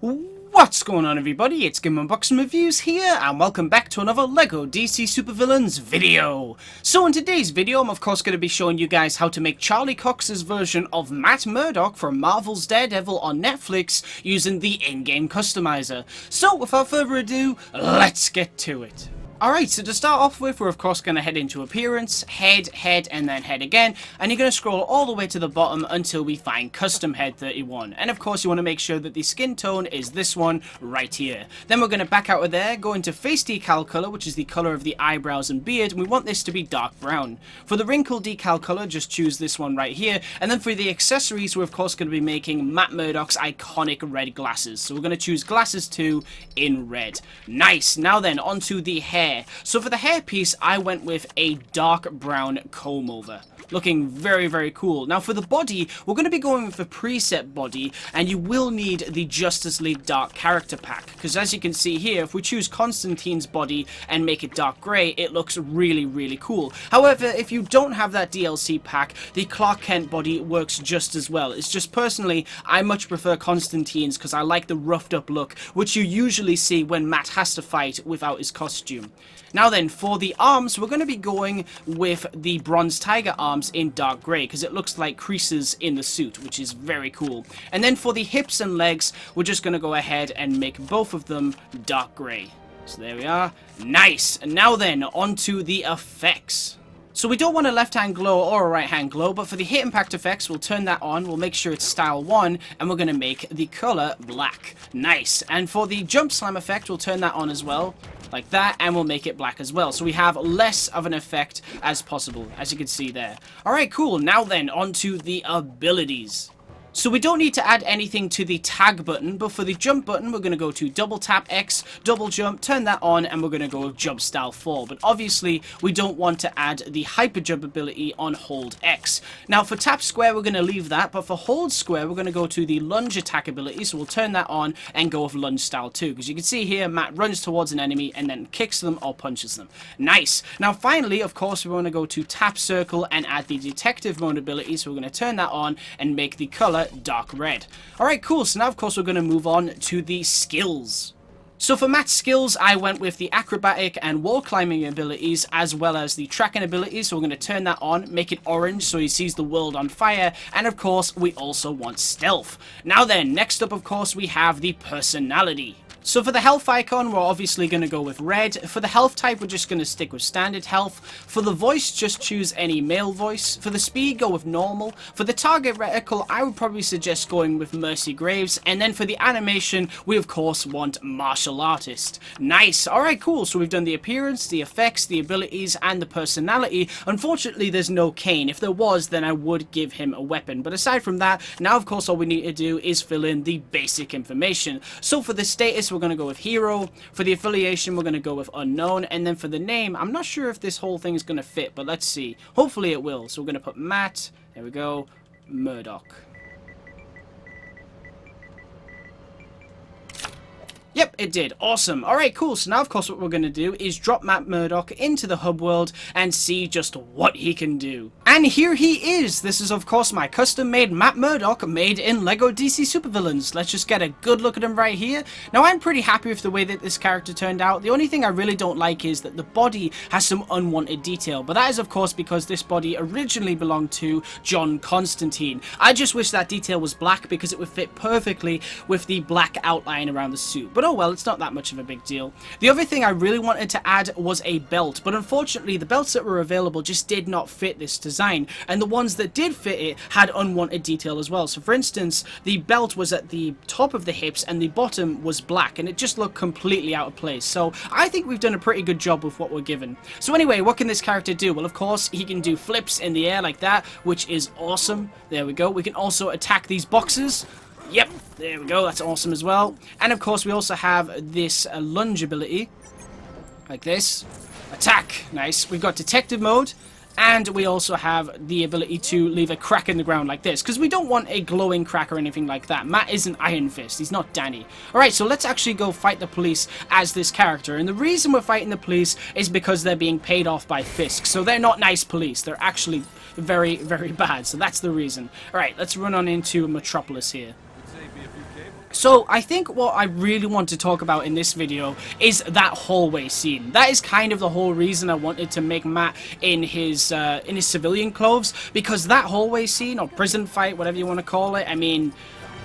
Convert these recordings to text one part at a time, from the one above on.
What's going on, everybody? It's GAMEUNBOXINGREVIEWS here, and welcome back to another LEGO DC Supervillains video. So in today's video, I'm of course going to be showing you guys how to make Charlie Cox's version of Matt Murdock from Marvel's Daredevil on Netflix using the in-game customizer. So without further ado, let's get to it. Alright, so to start off with, we're of course going to head into Appearance, Head, Head, and then Head again, and you're going to scroll all the way to the bottom until we find Custom Head 31. And of course you want to make sure that the skin tone is this one right here. Then we're going to back out of there, go into Face Decal Color, which is the color of the eyebrows and beard, and we want this to be dark brown. For the Wrinkle Decal Color, just choose this one right here, and then for the accessories, we're of course going to be making Matt Murdock's iconic red glasses. So we're going to choose Glasses 2 in red. Nice! Now then, onto the hair. So for the hair piece, I went with a dark brown comb over. Looking very, very cool. Now for the body, we're going to be going with a preset body, and you will need the Justice League Dark Character Pack. Because as you can see here, if we choose Constantine's body and make it dark grey, it looks really, really cool. However, if you don't have that DLC pack, the Clark Kent body works just as well. It's just personally, I much prefer Constantine's because I like the roughed up look, which you usually see when Matt has to fight without his costume. Now then, for the arms, we're going to be going with the Bronze Tiger arms in dark grey, because it looks like creases in the suit, which is very cool. And then for the hips and legs, we're just going to go ahead and make both of them dark grey. So there we are. Nice! And now then, onto the effects. So we don't want a left-hand glow or a right-hand glow, but for the hit impact effects, we'll turn that on, we'll make sure it's style 1, and we're going to make the color black. Nice. And for the jump slam effect, we'll turn that on as well, like that, and we'll make it black as well. So we have less of an effect as possible, as you can see there. Alright, cool. Now then, onto the abilities. So we don't need to add anything to the tag button, but for the jump button, we're going to go to double tap X, double jump, turn that on, and we're going to go with jump style 4. But obviously, we don't want to add the hyper jump ability on hold X. Now for tap square, we're going to leave that, but for hold square, we're going to go to the lunge attack ability, so we'll turn that on and go with lunge style 2. Because you can see here, Matt runs towards an enemy and then kicks them or punches them. Nice! Now finally, of course, we want to go to tap circle and add the detective mode ability, so we're going to turn that on and make the color dark red. Alright, cool. So now, of course, we're going to move on to the skills. So for Matt's skills, I went with the acrobatic and wall climbing abilities as well as the tracking abilities. So we're going to turn that on, make it orange so he sees the world on fire. And of course, we also want stealth. Now then, next up, of course, we have the personality. So for the health icon, we're obviously going to go with red. For the health type, we're just going to stick with standard health. For the voice, just choose any male voice. For the speed, go with normal. For the target reticle, I would probably suggest going with Mercy Graves. And then for the animation, we of course want martial artist. Nice. Alright, cool. So we've done the appearance, the effects, the abilities, and the personality. Unfortunately, there's no Kane. If there was, then I would give him a weapon. But aside from that, now of course all we need to do is fill in the basic information. So for the status, we're going to go with hero. For the affiliation, we're going to go with unknown. And then for the name, I'm not sure if this whole thing is going to fit, but let's see. Hopefully it will. So we're going to put Matt, there we go, Murdock. Yep, it did. Awesome. Alright, cool. So now, of course, what we're going to do is drop Matt Murdock into the hub world and see just what he can do. And here he is. This is, of course, my custom-made Matt Murdock made in LEGO DC Supervillains. Let's just get a good look at him right here. Now, I'm pretty happy with the way that this character turned out. The only thing I really don't like is that the body has some unwanted detail. But that is, of course, because this body originally belonged to John Constantine. I just wish that detail was black because it would fit perfectly with the black outline around the suit. But oh well, it's not that much of a big deal. The other thing I really wanted to add was a belt, but unfortunately the belts that were available just did not fit this design, and the ones that did fit it had unwanted detail as well. So for instance, the belt was at the top of the hips and the bottom was black, and it just looked completely out of place. So I think we've done a pretty good job with what we're given. So anyway, what can this character do? Well, of course, he can do flips in the air like that, which is awesome. There we go. We can also attack these boxes. Yep, there we go, that's awesome as well. And of course we also have this lunge ability, like this. Attack, nice. We've got detective mode, and we also have the ability to leave a crack in the ground like this, because we don't want a glowing crack or anything like that. Matt isn't Iron Fist, he's not Danny. Alright, so let's actually go fight the police as this character, and the reason we're fighting the police is because they're being paid off by Fisk, so they're not nice police, they're actually very, very bad, so that's the reason. Alright, let's run on into Metropolis here. So I think what I really want to talk about in this video is that hallway scene. That is kind of the whole reason I wanted to make Matt in his civilian clothes, because that hallway scene, or prison fight, whatever you want to call it, I mean,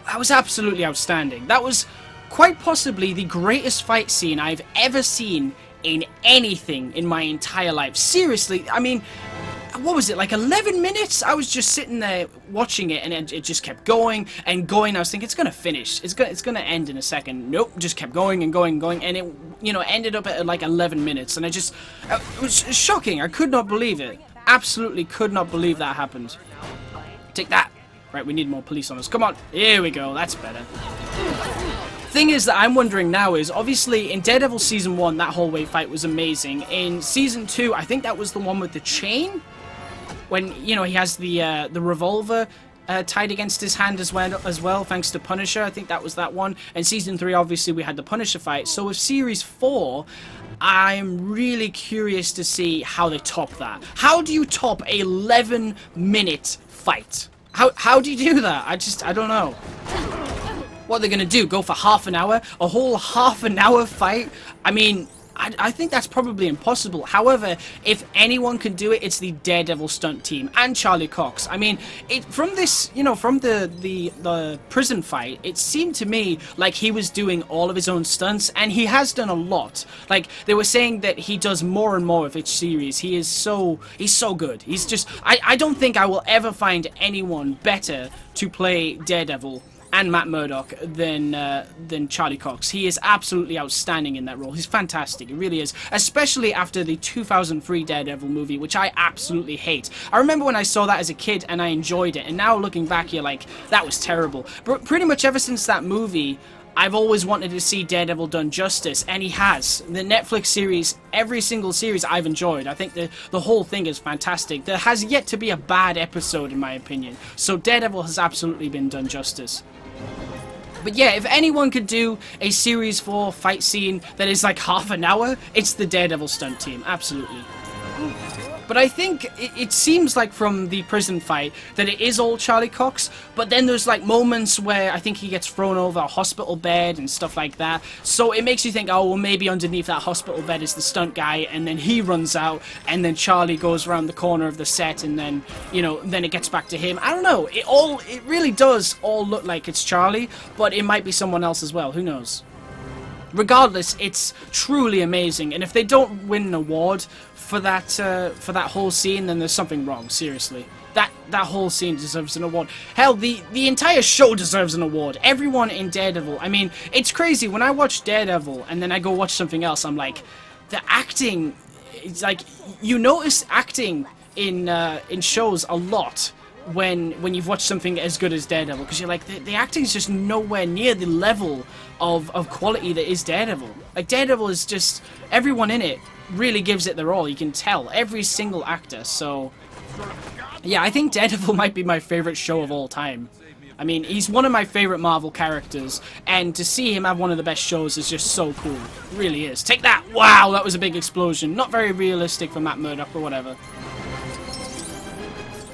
that was absolutely outstanding. That was quite possibly the greatest fight scene I've ever seen in anything in my entire life. Seriously, I mean, what was it, like 11 minutes? I was just sitting there watching it, and it just kept going and going. I was thinking, it's gonna finish, it's gonna end in a second. Nope, just kept going and going and going, and it, you know, ended up at like 11 minutes, and it was shocking. I could not believe it. Absolutely could not believe that happened. Take that. Right, we need more police on us. Come on, here we go, that's better. Thing is that I'm wondering now is, obviously in Daredevil Season 1, that hallway fight was amazing. In Season 2, I think that was the one with the chain, when, you know, he has the revolver tied against his hand as well, thanks to Punisher. I think that was that one. And Season 3, obviously, we had the Punisher fight. So with Series 4, I'm really curious to see how they top that. How do you top a 11-minute fight? How do you do that? I don't know. What are they going to do? Go for half an hour? A whole half an hour fight? I mean, I think that's probably impossible. However, if anyone can do it, it's the Daredevil stunt team and Charlie Cox. I mean, from this, you know, from the prison fight, it seemed to me like he was doing all of his own stunts, and he has done a lot. Like, they were saying that he does more and more of each series. He's so good. He's just, I don't think I will ever find anyone better to play Daredevil and Matt Murdock than Charlie Cox. He is absolutely outstanding in that role. He's fantastic, he really is. Especially after the 2003 Daredevil movie, which I absolutely hate. I remember when I saw that as a kid and I enjoyed it, and now looking back, you're like, that was terrible. But pretty much ever since that movie, I've always wanted to see Daredevil done justice, and he has. The Netflix series, every single series I've enjoyed. I think the whole thing is fantastic. There has yet to be a bad episode, in my opinion. So Daredevil has absolutely been done justice. But yeah, if anyone could do a Series 4 fight scene that is like half an hour, it's the Daredevil stunt team, absolutely. But I think it seems like from the prison fight that it is all Charlie Cox, but then there's like moments where I think he gets thrown over a hospital bed and stuff like that. So it makes you think, oh, well, maybe underneath that hospital bed is the stunt guy, and then he runs out, and then Charlie goes around the corner of the set, and then, you know, then it gets back to him. I don't know. It really does all look like it's Charlie, but it might be someone else as well. Who knows? Regardless, it's truly amazing, and if they don't win an award for that whole scene, then there's something wrong. Seriously, that whole scene deserves an award. Hell, the entire show deserves an award. Everyone in Daredevil. I mean, it's crazy when I watch Daredevil and then I go watch something else. I'm like, the acting. It's like you notice acting in shows a lot when you've watched something as good as Daredevil, because you're like, the acting is just nowhere near the level of quality that is Daredevil. Like, Daredevil is just, everyone in it really gives it their all. You can tell, every single actor. So yeah, I think Daredevil might be my favorite show of all time. I mean, he's one of my favorite Marvel characters, and to see him have one of the best shows is just so cool. It really is. Take that! Wow, that was a big explosion. Not very realistic for Matt Murdock, but whatever.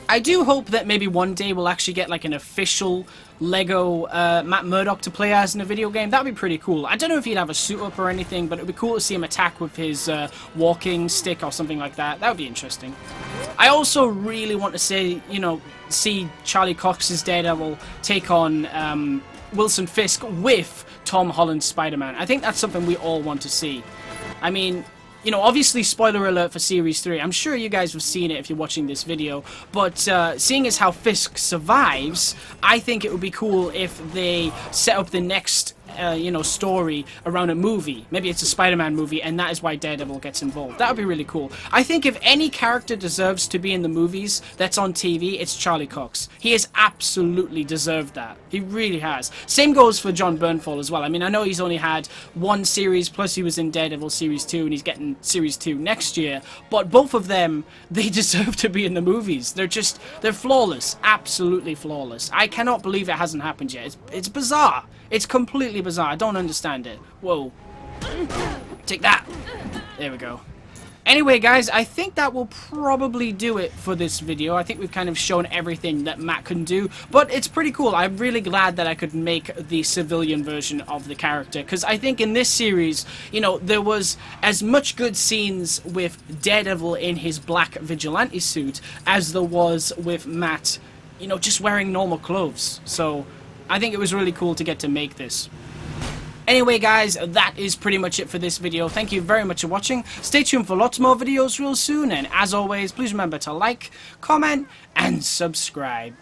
I do hope that maybe one day we'll actually get like an official Lego Matt Murdock to play as in a video game. That would be pretty cool. I don't know if he'd have a suit up or anything, but it would be cool to see him attack with his walking stick or something like that. That would be interesting. I also really want to see Charlie Cox's Daredevil take on Wilson Fisk with Tom Holland's Spider-Man. I think that's something we all want to see. I mean, you know, obviously, spoiler alert for Series 3. I'm sure you guys have seen it if you're watching this video. But seeing as how Fisk survives, I think it would be cool if they set up the next story around a movie. Maybe it's a Spider-Man movie, and that is why Daredevil gets involved. That would be really cool. I think if any character deserves to be in the movies that's on TV, it's Charlie Cox. He has absolutely deserved that. He really has. Same goes for John Bernthal as well. I mean, I know he's only had one series, plus he was in Daredevil Series 2, and he's getting Series 2 next year, but both of them, they deserve to be in the movies. They're flawless. Absolutely flawless. I cannot believe it hasn't happened yet. It's bizarre. It's completely bizarre. I don't understand it. Whoa. Take that. There we go. Anyway, guys, I think that will probably do it for this video. I think we've kind of shown everything that Matt can do, but it's pretty cool. I'm really glad that I could make the civilian version of the character, because I think in this series, you know, there was as much good scenes with Daredevil in his black vigilante suit as there was with Matt, you know, just wearing normal clothes. So I think it was really cool to get to make this. Anyway, guys, that is pretty much it for this video. Thank you very much for watching. Stay tuned for lots more videos real soon, and as always, please remember to like, comment, and subscribe.